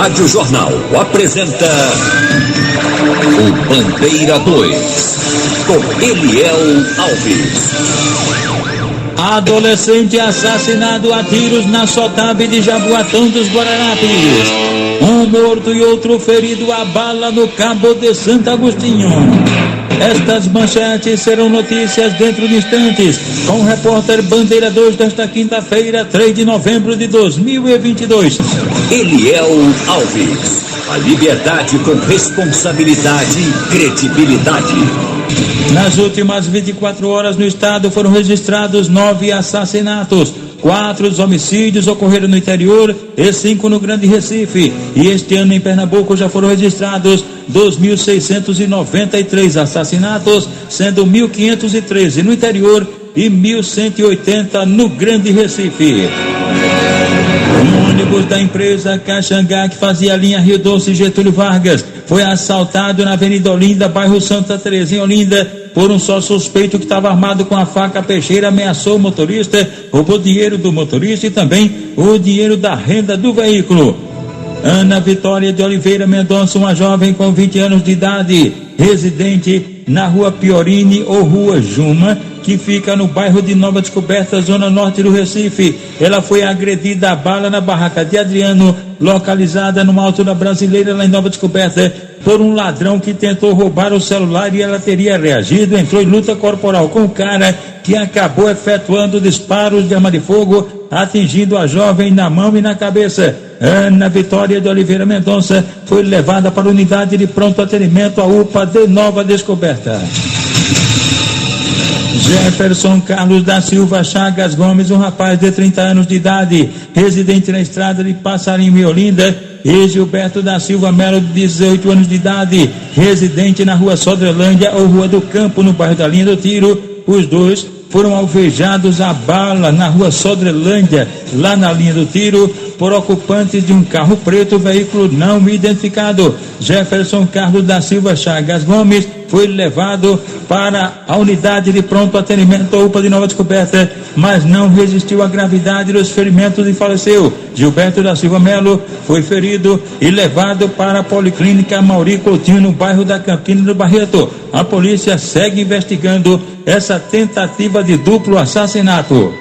Rádio Jornal apresenta o Bandeira 2, com Eliel Alves. Adolescente assassinado a tiros na Sotabe de Jaboatão dos Guararapes. Um morto e outro ferido a bala no Cabo de Santo Agostinho. Estas manchetes serão notícias dentro de instantes, com o repórter Bandeira 2 desta quinta-feira, 3 de novembro de 2022. Eliel Alves. A liberdade com responsabilidade e credibilidade. Nas últimas 24 horas no estado foram registrados 9 assassinatos. 4 homicídios ocorreram no interior e 5 no Grande Recife. E este ano em Pernambuco já foram registrados 2.693 assassinatos, sendo 1.513 no interior e 1.180 no Grande Recife. Um ônibus da empresa Caxangá, que fazia a linha Rio Doce Getúlio Vargas, foi assaltado na Avenida Olinda, bairro Santa Terezinha, Olinda, por um só suspeito que estava armado com a faca peixeira, ameaçou o motorista, roubou dinheiro do motorista e também o dinheiro da renda do veículo. Ana Vitória de Oliveira Mendonça, uma jovem com 20 anos de idade, residente na Rua Piorini ou Rua Juma, que fica no bairro de Nova Descoberta, zona norte do Recife. Ela foi agredida a bala na barraca de Adriano, localizada no Alto da Brasileira, lá em Nova Descoberta, por um ladrão que tentou roubar o celular e ela teria reagido, entrou em luta corporal com o cara, que acabou efetuando disparos de arma de fogo, atingindo a jovem na mão e na cabeça. Ana Vitória de Oliveira Mendonça foi levada para a unidade de pronto atendimento, a UPA de Nova Descoberta. Jefferson Carlos da Silva Chagas Gomes, um rapaz de 30 anos de idade, residente na estrada de Passarinho e Olinda, e Gilberto da Silva Melo, de 18 anos de idade, residente na Rua Sodrelândia ou Rua do Campo, no bairro da Linha do Tiro. Os dois foram alvejados a bala na Rua Sodrelândia, lá na Linha do Tiro, por ocupantes de um carro preto, veículo não identificado. Jefferson Carlos da Silva Chagas Gomes foi levado para a unidade de pronto atendimento UPA de Nova Descoberta, mas não resistiu à gravidade dos ferimentos e faleceu. Gilberto da Silva Melo foi ferido e levado para a Policlínica Mauri Coutinho, no bairro da Campina do Barreto. A polícia segue investigando essa tentativa de duplo assassinato.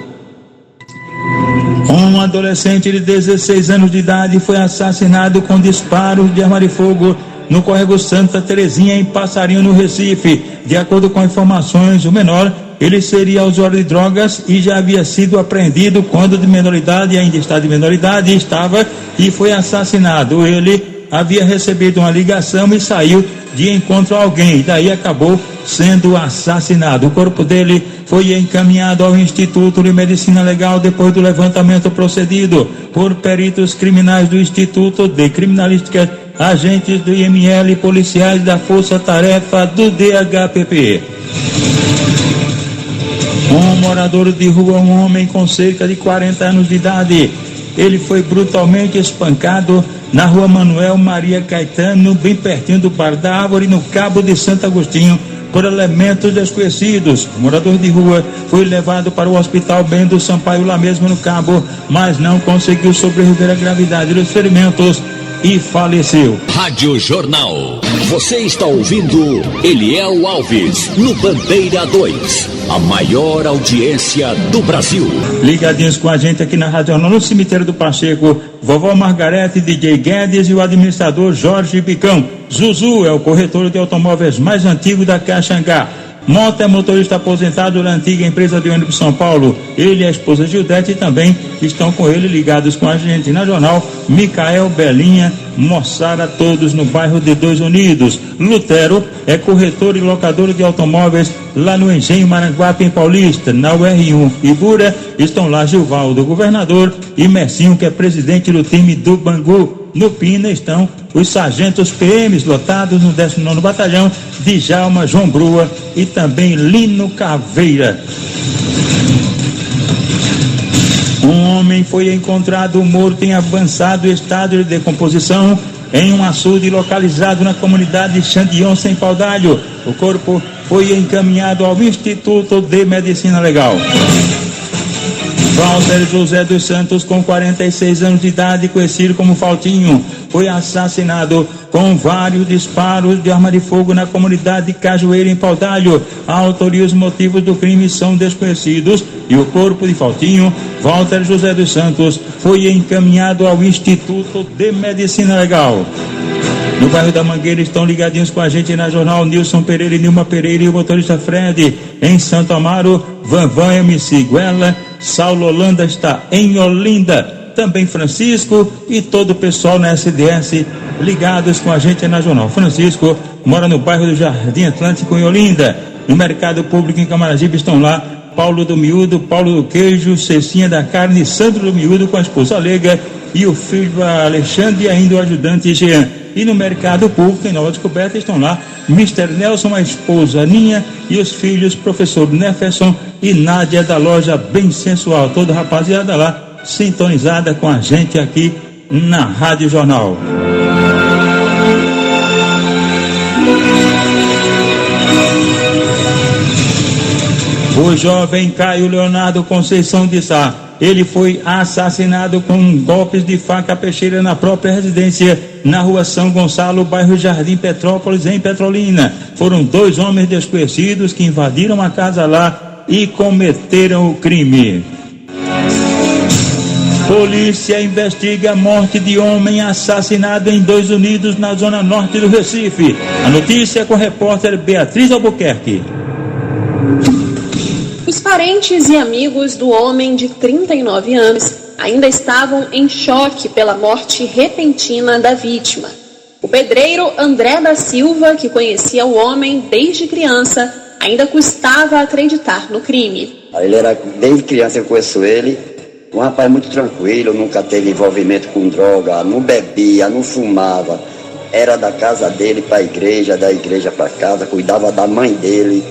Um adolescente de 16 anos de idade foi assassinado com disparos de arma de fogo no córrego Santa Terezinha, em Passarinho, no Recife. De acordo com informações, o menor, ele seria usuário de drogas e já havia sido apreendido quando de menoridade, ainda está de menoridade, e foi assassinado. Ele havia recebido uma ligação e saiu de encontro a alguém, e daí acabou sendo assassinado. O corpo dele foi encaminhado ao Instituto de Medicina Legal depois do levantamento procedido por peritos criminais do Instituto de Criminalística, agentes do IML e policiais da Força Tarefa do DHPP. Um morador de rua, um homem com cerca de 40 anos de idade, ele foi brutalmente espancado na Rua Manuel Maria Caetano, bem pertinho do Bar da Árvore, no Cabo de Santo Agostinho, por elementos desconhecidos. O morador de rua foi levado para o Hospital Bento Sampaio, lá mesmo no Cabo, mas não conseguiu sobreviver à gravidade dos ferimentos e faleceu. Rádio Jornal. Você está ouvindo Eliel Alves no Bandeira 2, a maior audiência do Brasil. Ligadinhos com a gente aqui na Rádio Jornal, no cemitério do Pacheco, vovó Margarete, DJ Guedes e o administrador Jorge Bicão. Zuzu é o corretor de automóveis mais antigo da Caxangá. Mota é motorista aposentado da antiga empresa de ônibus São Paulo. Ele e a esposa Gildete também estão com ele, ligados com a gente na jornal. Micael, Belinha, Moçara, todos no bairro de Dois Unidos. Lutero é corretor e locador de automóveis lá no Engenho Maranguape, em Paulista. Na UR1 Ibura estão lá Gilvaldo, governador, e Mercinho, que é presidente do time do Bangu. No Pina estão os sargentos PMs lotados no 19º Batalhão, Djalma, João Brua e também Lino Caveira. Um homem foi encontrado morto em avançado estado de decomposição em um açude localizado na comunidade Xandion, em Paudalho. O corpo foi encaminhado ao Instituto de Medicina Legal. Walter José dos Santos, com 46 anos de idade, conhecido como Faltinho, foi assassinado com vários disparos de arma de fogo na comunidade de Cajueiro, em Paudalho. A autoria e os motivos do crime são desconhecidos e o corpo de Faltinho, Walter José dos Santos, foi encaminhado ao Instituto de Medicina Legal. No bairro da Mangueira estão ligadinhos com a gente na Jornal Nilson Pereira e Nilma Pereira e o motorista Fred. Em Santo Amaro, Vanvan MC Guela, Saulo Holanda está em Olinda. Também Francisco e todo o pessoal na SDS ligados com a gente na Jornal. Francisco mora no bairro do Jardim Atlântico, em Olinda. No Mercado Público em Camaragibe estão lá Paulo do Miúdo, Paulo do Queijo, Cecinha da Carne, Sandro do Miúdo com a esposa Lega e o filho Alexandre e ainda o ajudante Jean. E no Mercado Público, em Nova Descoberta, estão lá Mr. Nelson, a esposa Aninha e os filhos professor Neferson e Nádia da loja Bem Sensual. Toda a rapaziada lá sintonizada com a gente aqui na Rádio Jornal. O jovem Caio Leonardo Conceição de Sá, ele foi assassinado com golpes de faca peixeira na própria residência, na rua São Gonçalo, bairro Jardim Petrópolis, em Petrolina. Foram 2 homens desconhecidos que invadiram a casa lá e cometeram o crime. Polícia investiga a morte de homem assassinado em 2 Unidos, na zona norte do Recife. A notícia é com a repórter Beatriz Albuquerque. Os parentes e amigos do homem de 39 anos ainda estavam em choque pela morte repentina da vítima. O pedreiro André da Silva, que conhecia o homem desde criança, ainda custava acreditar no crime. Ele era, desde criança eu conheço ele, um rapaz muito tranquilo, nunca teve envolvimento com droga, não bebia, não fumava. Era da casa dele para a igreja, da igreja para casa, cuidava da mãe dele.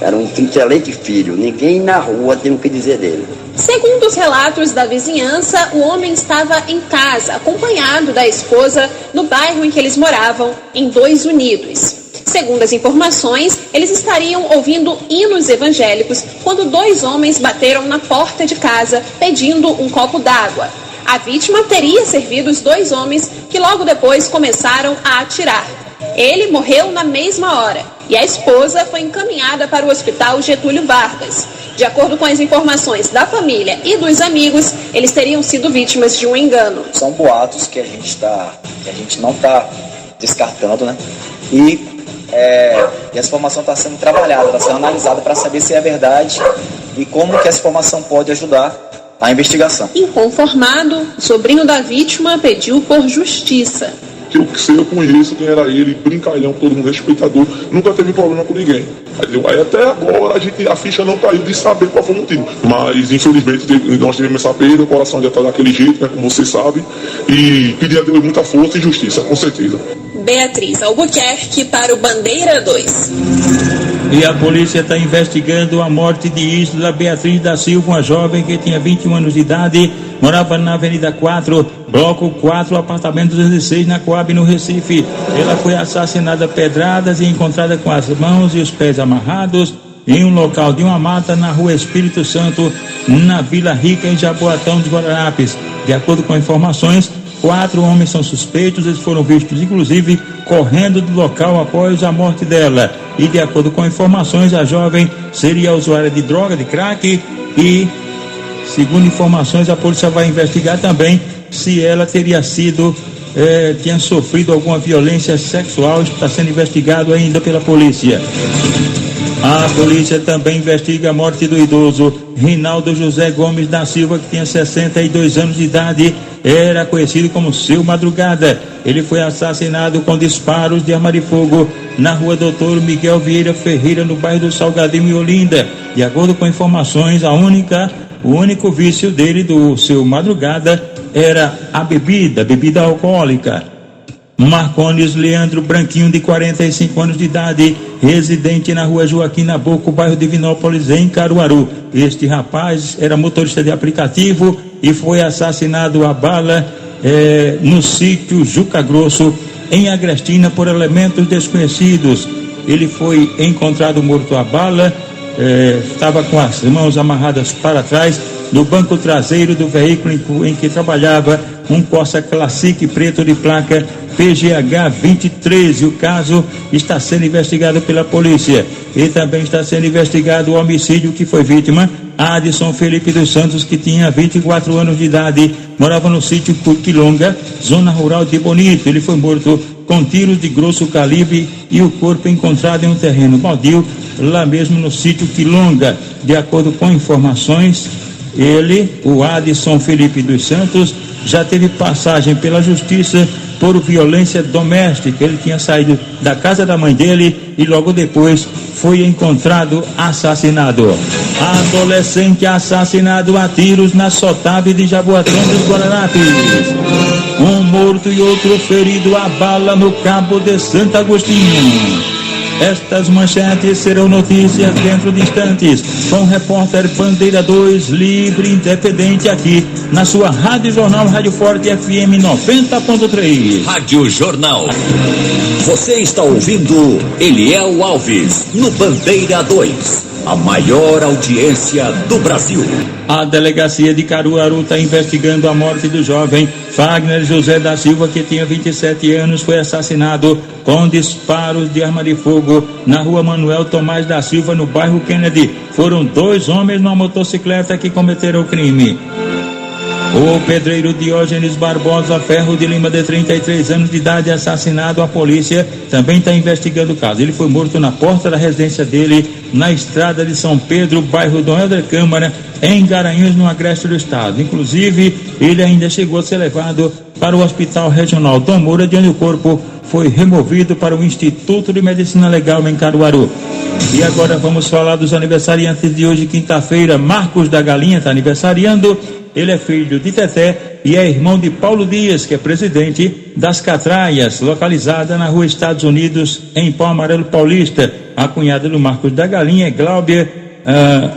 Era um excelente filho, ninguém na rua tem o que dizer dele. Segundo os relatos da vizinhança, o homem estava em casa, acompanhado da esposa, no bairro em que eles moravam, em 2 Unidos. Segundo as informações, eles estariam ouvindo hinos evangélicos quando 2 homens bateram na porta de casa pedindo um copo d'água. A vítima teria servido os 2 homens que logo depois começaram a atirar. Ele morreu na mesma hora e a esposa foi encaminhada para o Hospital Getúlio Vargas. De acordo com as informações da família e dos amigos, eles teriam sido vítimas de um engano. São boatos que a gente não está descartando, né? E essa informação está sendo trabalhada, está sendo analisada para saber se é verdade e como que essa informação pode ajudar a investigação. Inconformado, o sobrinho da vítima pediu por justiça. Que eu conheço quem era ele, brincalhão, todo mundo respeitador, nunca teve problema com ninguém. Aí até agora a ficha não caiu de saber qual foi o motivo. Mas infelizmente nós tivemos essa perda, o coração já está daquele jeito, né, como você sabe, e pedir a Deus muita força e justiça, com certeza. Beatriz Albuquerque para o Bandeira 2. E a polícia está investigando a morte de Isla Beatriz da Silva, uma jovem que tinha 21 anos de idade, morava na Avenida 4, Bloco 4, apartamento 206, na Coab, no Recife. Ela foi assassinada a pedradas e encontrada com as mãos e os pés amarrados em um local de uma mata na Rua Espírito Santo, na Vila Rica, em Jaboatão dos Guararapes. De acordo com informações, 4 homens são suspeitos, eles foram vistos inclusive correndo do local após a morte dela. E de acordo com informações, a jovem seria usuária de droga, de crack, e segundo informações a polícia vai investigar também se ela teria tinha sofrido alguma violência sexual. Está sendo investigado ainda pela polícia. A polícia também investiga a morte do idoso Rinaldo José Gomes da Silva, que tinha 62 anos de idade, era conhecido como Seu Madrugada. Ele foi assassinado com disparos de arma de fogo na rua Doutor Miguel Vieira Ferreira, no bairro do Salgadinho, em Olinda. De acordo com informações, o único vício dele, do Seu Madrugada, era a bebida alcoólica. Marcones Leandro Branquinho, de 45 anos de idade, residente na rua Joaquim Nabuco, bairro Divinópolis, em Caruaru. Este rapaz era motorista de aplicativo e foi assassinado a bala no sítio Juca Grosso, em Agrestina, por elementos desconhecidos. Ele foi encontrado morto a bala, estava com as mãos amarradas para trás no banco traseiro do veículo em que trabalhava, um Corsa Classic preto de placa PGH 2013. O caso está sendo investigado pela polícia. E também está sendo investigado o homicídio que foi vítima Adson Felipe dos Santos, que tinha 24 anos de idade, morava no sítio Quilonga, zona rural de Bonito. Ele foi morto com tiros de grosso calibre e o corpo encontrado em um terreno baldio, lá mesmo no sítio Quilonga. De acordo com informações, o Adson Felipe dos Santos, já teve passagem pela justiça por violência doméstica. Ele tinha saído da casa da mãe dele e logo depois foi encontrado assassinado. Adolescente assassinado a tiros na Sotabe de Jaboatão dos Guararapes. Um morto e outro ferido a bala no Cabo de Santo Agostinho. Estas manchetes serão notícias dentro de instantes, com o repórter Bandeira 2, livre e independente, aqui na sua Rádio Jornal, Rádio Forte FM 90.3. Rádio Jornal. Você está ouvindo Eliel Alves, no Bandeira 2. A maior audiência do Brasil. A delegacia de Caruaru está investigando a morte do jovem Fagner José da Silva, que tinha 27 anos, foi assassinado com disparos de arma de fogo na rua Manuel Tomás da Silva, no bairro Kennedy. Foram 2 homens numa motocicleta que cometeram o crime. O pedreiro Diógenes Barbosa Ferro de Lima, de 33 anos de idade, assassinado. A polícia também está investigando o caso. Ele foi morto na porta da residência dele, na estrada de São Pedro, bairro Dom Helder Câmara, em Garanhuns, no agreste do estado. Inclusive, ele ainda chegou a ser levado para o Hospital Regional Dom Moura, de onde o corpo foi removido para o Instituto de Medicina Legal em Caruaru. E agora vamos falar dos aniversariantes de hoje, quinta-feira. Marcos da Galinha está aniversariando. Ele é filho de Teté e é irmão de Paulo Dias, que é presidente das Catraias, localizada na rua Estados Unidos, em Pau Amarelo Paulista. A cunhada do Marcos da Galinha é Gláubia,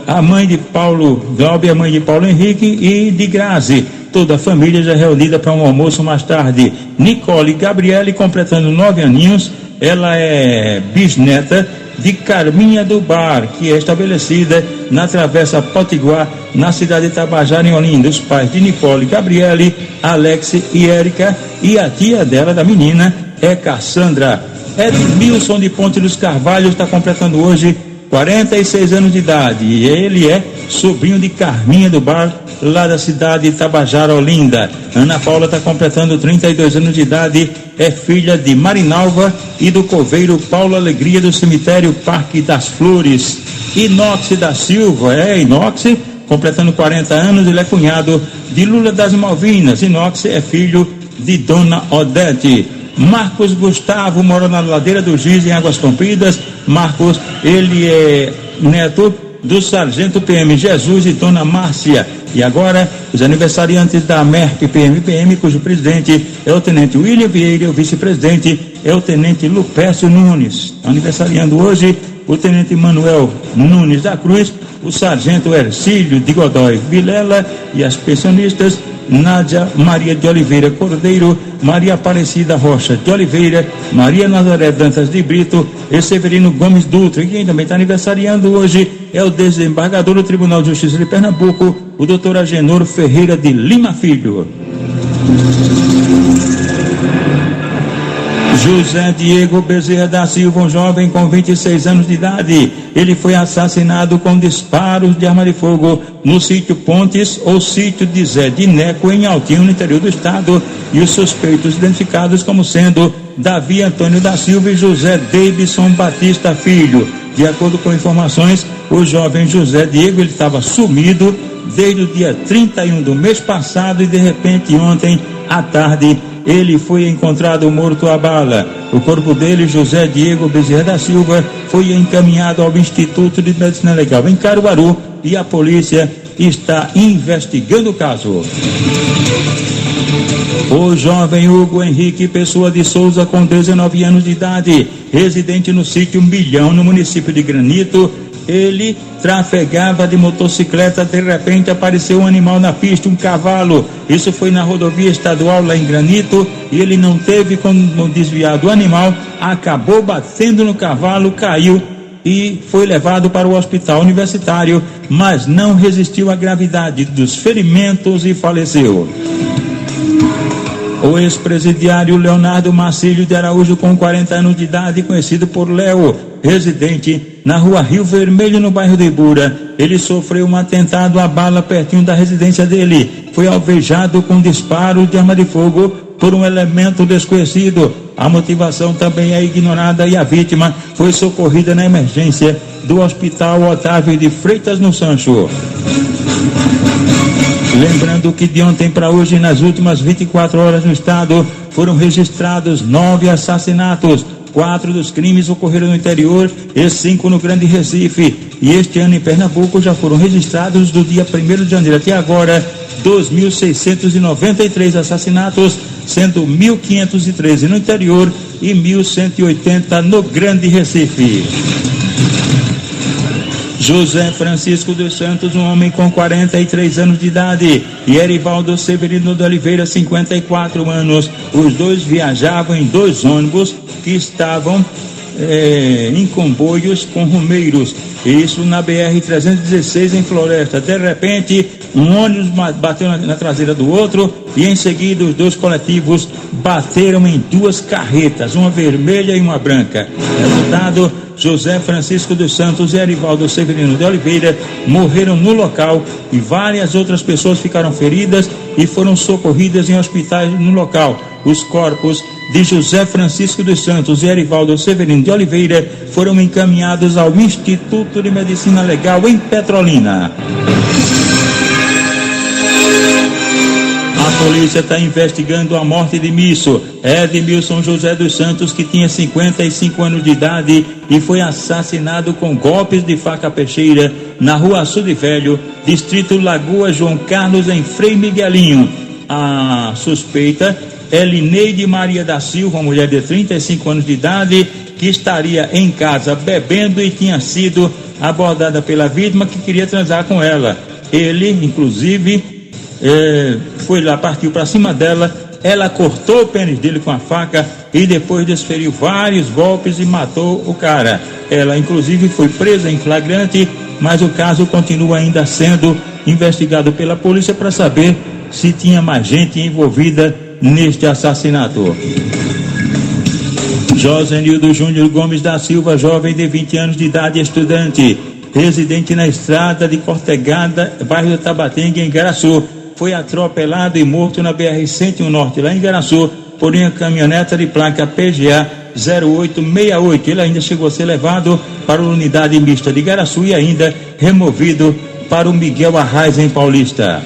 a mãe de Paulo, Gláubia, a mãe de Paulo Henrique e de Grazi. Toda a família já reunida para um almoço mais tarde. Nicole Gabriele, completando 9 aninhos, ela é bisneta de Carminha do Bar, que é estabelecida na Travessa Potiguar, na cidade de Tabajara, em Olinda. Os pais de Nicole Gabriele, Alex e Érica, e a tia dela, da menina, é Cassandra. Edmilson de Ponte dos Carvalhos está completando hoje 46 anos de idade, e ele é sobrinho de Carminha do Bar, lá da cidade de Tabajara, Olinda. Ana Paula está completando 32 anos de idade, é filha de Marinalva e do coveiro Paulo Alegria, do cemitério Parque das Flores. Inox da Silva, Inox, completando 40 anos, ele é cunhado de Lula das Malvinas. Inox é filho de Dona Odete. Marcos Gustavo mora na Ladeira do Giz, em Águas Compridas. Marcos, ele é neto do sargento PM Jesus e Dona Márcia. E agora, os aniversariantes da MERP PMPM, cujo presidente é o tenente William Vieira, e o vice-presidente é o tenente Lupécio Nunes. Aniversariando hoje o tenente Manuel Nunes da Cruz, o sargento Ercílio de Godoy Vilela e as pensionistas Nádia Maria de Oliveira Cordeiro, Maria Aparecida Rocha de Oliveira, Maria Nazaré Dantas de Brito e Severino Gomes Dutra. E quem também está aniversariando hoje é o desembargador do Tribunal de Justiça de Pernambuco, o doutor Agenor Ferreira de Lima Filho. José Diego Bezerra da Silva, um jovem com 26 anos de idade. Ele foi assassinado com disparos de arma de fogo no sítio Pontes, ou sítio de Zé de Neco, em Altinho, no interior do estado. E os suspeitos identificados como sendo Davi Antônio da Silva e José Davidson Batista Filho. De acordo com informações, o jovem José Diego, ele estava sumido desde o dia 31 do mês passado e de repente ontem à tarde ele foi encontrado morto a bala. O corpo dele, José Diego Bezerra da Silva, foi encaminhado ao Instituto de Medicina Legal em Caruaru e a polícia está investigando o caso. O jovem Hugo Henrique Pessoa de Souza, com 19 anos de idade, residente no sítio Milhão, no município de Granito, ele trafegava de motocicleta. De repente apareceu um animal na pista, um cavalo. Isso foi na rodovia estadual lá em Granito, e ele não teve como desviar do animal, acabou batendo no cavalo, caiu e foi levado para o hospital universitário, mas não resistiu à gravidade dos ferimentos e faleceu. O ex-presidiário Leonardo Marcílio de Araújo, com 40 anos de idade, conhecido por Léo, residente na rua Rio Vermelho, no bairro de Ibura, ele sofreu um atentado à bala pertinho da residência dele. Foi alvejado com disparos de arma de fogo por um elemento desconhecido. A motivação também é ignorada e a vítima foi socorrida na emergência do Hospital Otávio de Freitas, no Sancho. Lembrando que de ontem para hoje, nas últimas 24 horas no estado, foram registrados 9 assassinatos. 4 dos crimes ocorreram no interior e 5 no Grande Recife. E este ano em Pernambuco já foram registrados do dia 1º de janeiro até agora 2.693 assassinatos, sendo 1.513 no interior e 1.180 no Grande Recife. José Francisco dos Santos, um homem com 43 anos de idade, e Erivaldo Severino de Oliveira, 54 anos. Os dois viajavam em 2 ônibus que estavam em comboios com rumeiros. Isso na BR-316 em Floresta. De repente, um ônibus bateu na traseira do outro e em seguida os 2 coletivos bateram em 2 carretas, uma vermelha e uma branca. Resultado: José Francisco dos Santos e Erivaldo Severino de Oliveira morreram no local e várias outras pessoas ficaram feridas e foram socorridas em hospitais no local. Os corpos de José Francisco dos Santos e Erivaldo Severino de Oliveira foram encaminhados ao Instituto de Medicina Legal em Petrolina. A polícia está investigando a morte de Edmilson José dos Santos, que tinha 55 anos de idade e foi assassinado com golpes de faca peixeira na rua Sul de Velho, distrito Lagoa João Carlos, em Frei Miguelinho. A suspeita é Lineide Maria da Silva, uma mulher de 35 anos de idade, que estaria em casa bebendo e tinha sido abordada pela vítima, que queria transar com ela. Ele, inclusive, foi lá, partiu para cima dela, ela cortou o pênis dele com a faca e depois desferiu vários golpes e matou o cara. Ela, inclusive, foi presa em flagrante, mas o caso continua ainda sendo investigado pela polícia para saber se tinha mais gente envolvida neste assassinato. Josenildo Júnior Gomes da Silva, jovem de 20 anos de idade, estudante, residente na estrada de Cortegada, bairro de Tabatinga, em Igaraçu, foi atropelado e morto na BR-101 Norte, lá em Igaraçu, por uma caminhoneta de placa PGA 0868. Ele ainda chegou a ser levado para a unidade mista de Igaraçu e ainda removido para o Miguel Arraes, em Paulista.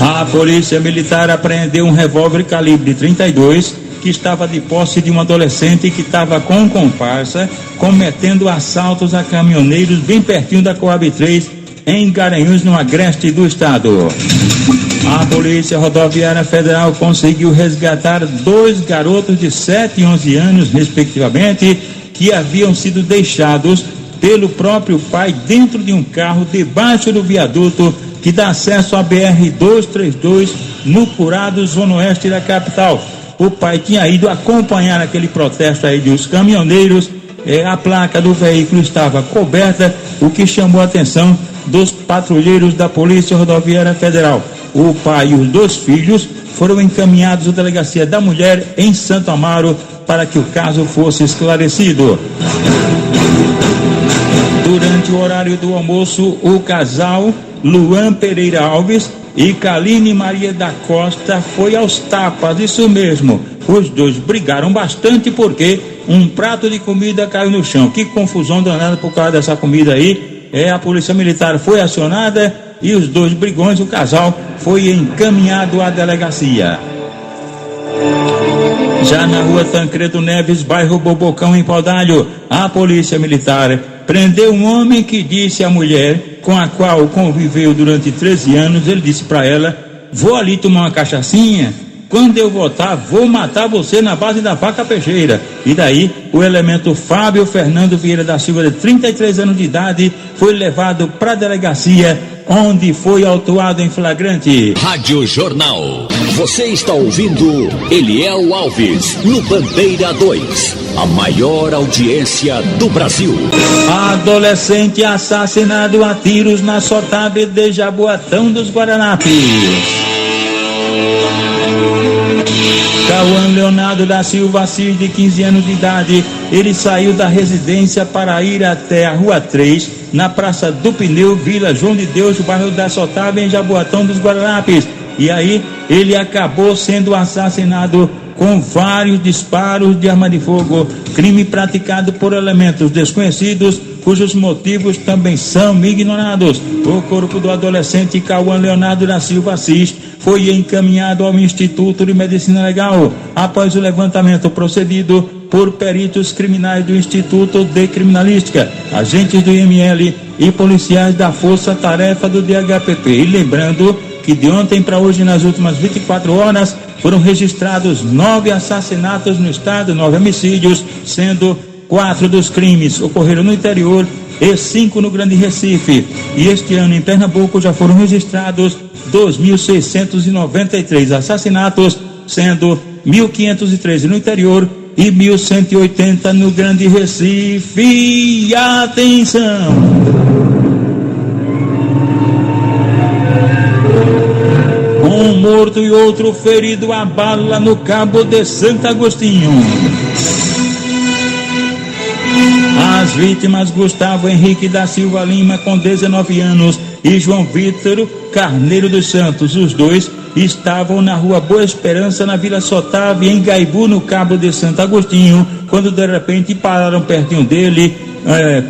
A polícia militar apreendeu um revólver calibre 32 que estava de posse de um adolescente que estava com comparsa cometendo assaltos a caminhoneiros bem pertinho da Coab 3 em Garanhuns, no agreste do estado. A Polícia Rodoviária Federal conseguiu resgatar 2 garotos de 7 e 11 anos, respectivamente, que haviam sido deixados pelo próprio pai dentro de um carro debaixo do viaduto que dá acesso à BR-232 no Curado, zona oeste da capital. O pai tinha ido acompanhar aquele protesto aí dos caminhoneiros. A placa do veículo estava coberta, o que chamou a atenção dos patrulheiros da Polícia Rodoviária Federal. O pai e os 2 filhos foram encaminhados à Delegacia da Mulher em Santo Amaro para que o caso fosse esclarecido. Durante o horário do almoço, o casal Luan Pereira Alves e Kaline Maria da Costa foi aos tapas, isso mesmo. Os 2 brigaram bastante porque um prato de comida caiu no chão. Que confusão danada por causa dessa comida aí. A polícia militar foi acionada e os 2 brigões, o casal, foi encaminhado à delegacia. Já na rua Tancredo Neves, bairro Bobocão, em Paudalho, a polícia militar prendeu um homem que disse à mulher com a qual conviveu durante 13 anos, ele disse para ela: vou ali tomar uma cachaçinha, quando eu voltar vou matar você na base da faca peixeira. E daí o elemento Fábio Fernando Vieira da Silva, de 33 anos de idade, foi levado para a delegacia, onde foi autuado em flagrante. Rádio Jornal. Você está ouvindo Eliel Alves no Bandeira 2, a maior audiência do Brasil. Adolescente assassinado a tiros na Sotabe de Jaboatão dos Guaranapes. Cauã Leonardo da Silva Assis, de 15 anos de idade, ele saiu da residência para ir até a Rua 3, na Praça do Pneu, Vila João de Deus, bairro da Sotabe, em Jaboatão dos Guaranapes. E aí ele acabou sendo assassinado com vários disparos de arma de fogo, crime praticado por elementos desconhecidos, cujos motivos também são ignorados. O corpo do adolescente Cauã Leonardo da Silva Assis foi encaminhado ao Instituto de Medicina Legal após o levantamento procedido por peritos criminais do Instituto de Criminalística, agentes do IML e policiais da Força Tarefa do DHPP. E lembrando que de ontem para hoje, nas últimas 24 horas, foram registrados 9 assassinatos no estado, 9 homicídios, sendo 4 dos crimes ocorreram no interior e 5 no Grande Recife. E este ano em Pernambuco já foram registrados 2.693 assassinatos, sendo 1.513 no interior e 1.180 no Grande Recife. E atenção! Um morto e outro ferido a bala no Cabo de Santo Agostinho. As vítimas Gustavo Henrique da Silva Lima, com 19 anos, e João Vitor Carneiro dos Santos, os dois estavam na Rua Boa Esperança, na Vila Sotabe, em Gaibu, no Cabo de Santo Agostinho, quando de repente pararam pertinho dele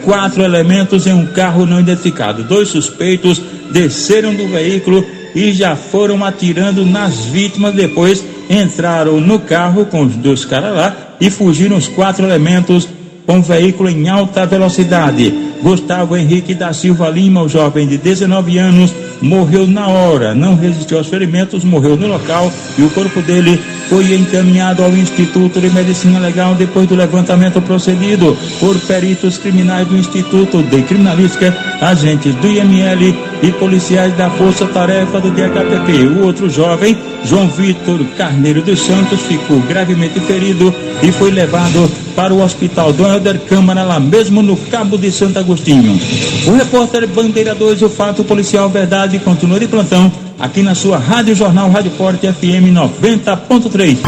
4 elementos em um carro não identificado. 2 suspeitos desceram do veículo e já foram atirando nas vítimas. Depois entraram no carro com os 2 caras lá e fugiram os 4 elementos com o veículo em alta velocidade. Gustavo Henrique da Silva Lima, o jovem de 19 anos, morreu na hora, não resistiu aos ferimentos, morreu no local e o corpo dele foi encaminhado ao Instituto de Medicina Legal depois do levantamento procedido por peritos criminais do Instituto de Criminalística, agentes do IML e policiais da Força Tarefa do DHPP. O outro jovem, João Vitor Carneiro dos Santos, ficou gravemente ferido e foi levado para o Hospital Dom Helder Câmara, lá mesmo no Cabo de Santo Agostinho. O repórter Bandeira 2, o fato policial verdade, continua de plantão aqui na sua Rádio Jornal Rádio Forte FM 90.3.